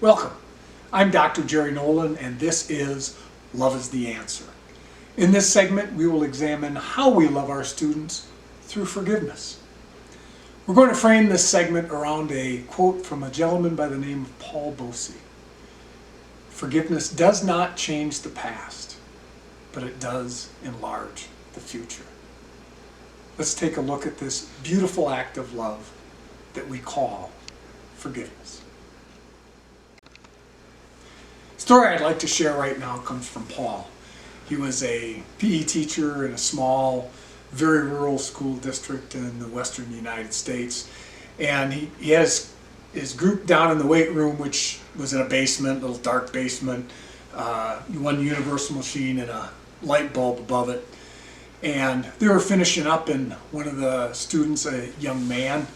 Welcome. I'm Dr. Jerry Nolan, and this is Love is the Answer. In this segment, we will examine how we love our students through forgiveness. We're going to frame this segment around a quote from a gentleman by the name of Paul Bosey. Forgiveness does not change the past, but it does enlarge the future. Let's take a look at this beautiful act of love that we call forgiveness. The story I'd like to share right now comes from Paul. He was a PE teacher in a small, very rural school district in the western United States. And he has his group down in the weight room, which was in a basement, little dark basement, one universal machine and a light bulb above it. And they were finishing up, and one of the students, a young man,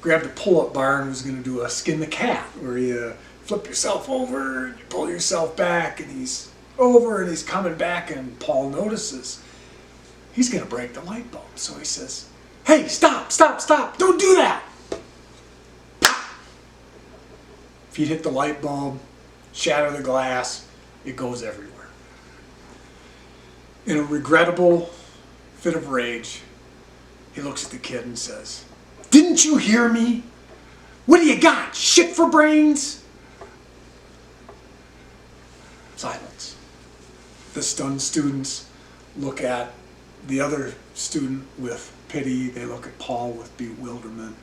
grabbed a pull-up bar and was going to do a skin the cat, where you flip yourself over, and you pull yourself back, and he's over and he's coming back, and Paul notices he's going to break the light bulb. So he says, "Hey, stop, stop, stop, don't do that." If he'd hit the light bulb, shatter the glass, it goes everywhere. In a regrettable fit of rage, he looks at the kid and says, "Didn't you hear me? What do you got? Shit for brains?" Silence. The stunned students look at the other student with pity. They look at Paul with bewilderment.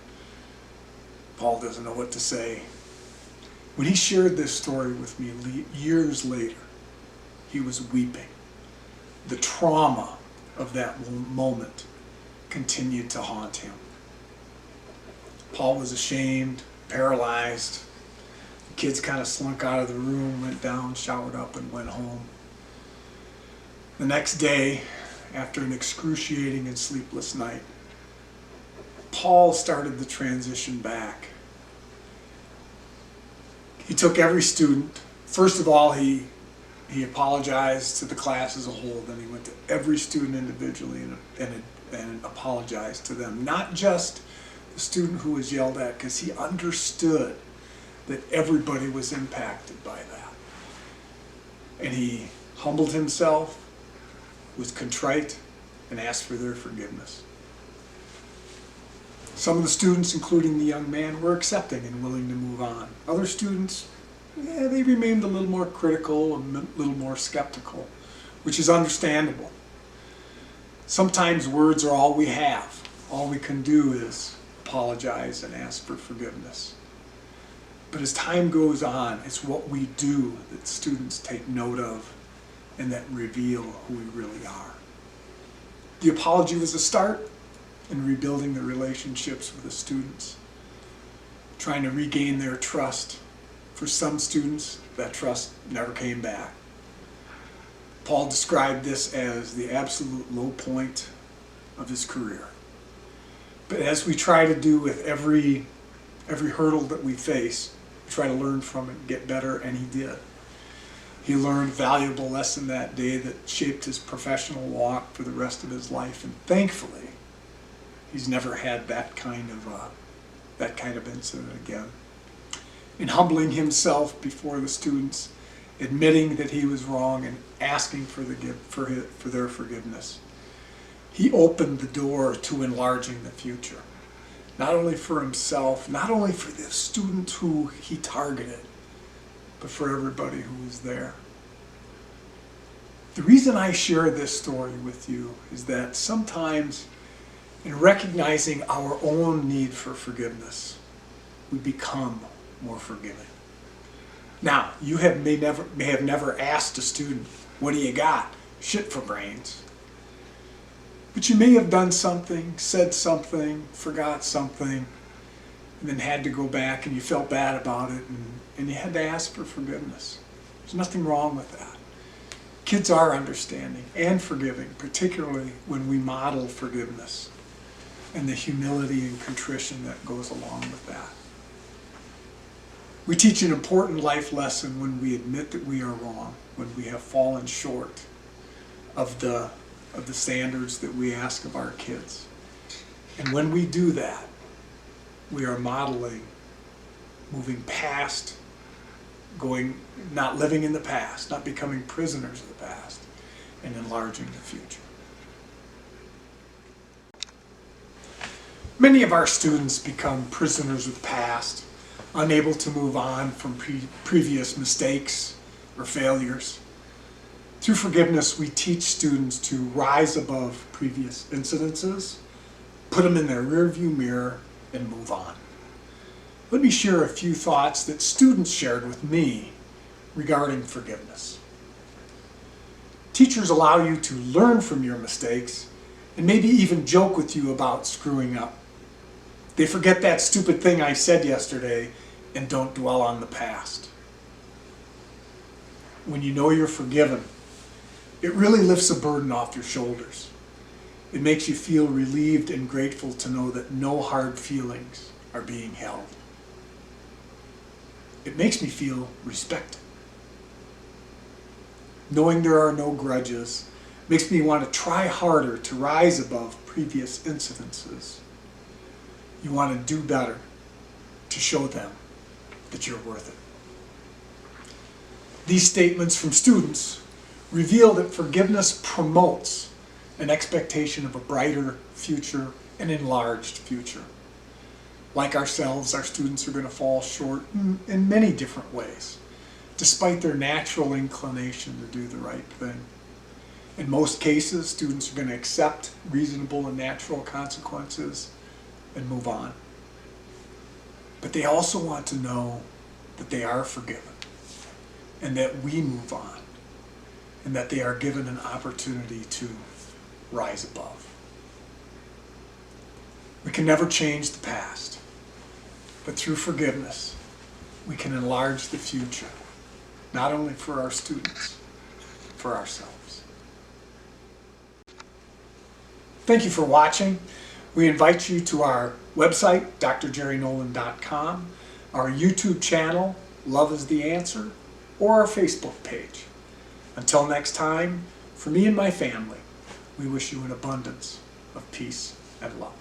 Paul doesn't know what to say. When he shared this story with me years later, he was weeping. The trauma of that moment continued to haunt him. Paul was ashamed, paralyzed. The kids kind of slunk out of the room, went down, showered up, and went home. The next day, after an excruciating and sleepless night, Paul started the transition back. He took every student. First of all, he apologized to the class as a whole. Then he went to every student individually and apologized to them. Not just the student who was yelled at, because he understood that everybody was impacted by that. And he humbled himself, was contrite, and asked for their forgiveness. Some of the students, including the young man, were accepting and willing to move on. Other students, they remained a little more critical, a little more skeptical, which is understandable. Sometimes words are all we have. All we can do is apologize and ask for forgiveness. But as time goes on, it's what we do that students take note of and that reveal who we really are. The apology was a start in rebuilding the relationships with the students, trying to regain their trust. For some students, that trust never came back. Paul described this as the absolute low point of his career. But as we try to do with every hurdle that we face, we try to learn from it and get better, and he did. He learned a valuable lesson that day that shaped his professional walk for the rest of his life, and thankfully, he's never had that kind of incident again. In humbling himself before the students, admitting that he was wrong, and asking for their forgiveness, he opened the door to enlarging the future. Not only for himself, not only for the students who he targeted, but for everybody who was there. The reason I share this story with you is that sometimes, in recognizing our own need for forgiveness, we become more forgiving. Now, you may have never asked a student, "What do you got? Shit for brains." But you may have done something, said something, forgot something, and then had to go back and you felt bad about it, and you had to ask for forgiveness. There's nothing wrong with that. Kids are understanding and forgiving, particularly when we model forgiveness and the humility and contrition that goes along with that. We teach an important life lesson when we admit that we are wrong, when we have fallen short of the standards that we ask of our kids. And when we do that, we are modeling moving past not living in the past, not becoming prisoners of the past, and enlarging the future. Many of our students become prisoners of the past, unable to move on from previous mistakes or failures. Through forgiveness, we teach students to rise above previous incidences, put them in their rearview mirror, and move on. Let me share a few thoughts that students shared with me regarding forgiveness. Teachers allow you to learn from your mistakes and maybe even joke with you about screwing up. They forget that stupid thing I said yesterday and don't dwell on the past. When you know you're forgiven, it really lifts a burden off your shoulders. It makes you feel relieved and grateful to know that no hard feelings are being held. It makes me feel respected. Knowing there are no grudges makes me want to try harder to rise above previous incidences. You want to do better to show them that you're worth it. These statements from students reveal that forgiveness promotes an expectation of a brighter future, an enlarged future. Like ourselves, our students are going to fall short in many different ways, despite their natural inclination to do the right thing. In most cases, students are going to accept reasonable and natural consequences and move on. But they also want to know that they are forgiven and that we move on and that they are given an opportunity to rise above. We can never change the past, but through forgiveness, we can enlarge the future, not only for our students, for ourselves. Thank you for watching. We invite you to our website, drjerrynolan.com, our YouTube channel, Love is the Answer, or our Facebook page. Until next time, for me and my family, we wish you an abundance of peace and love.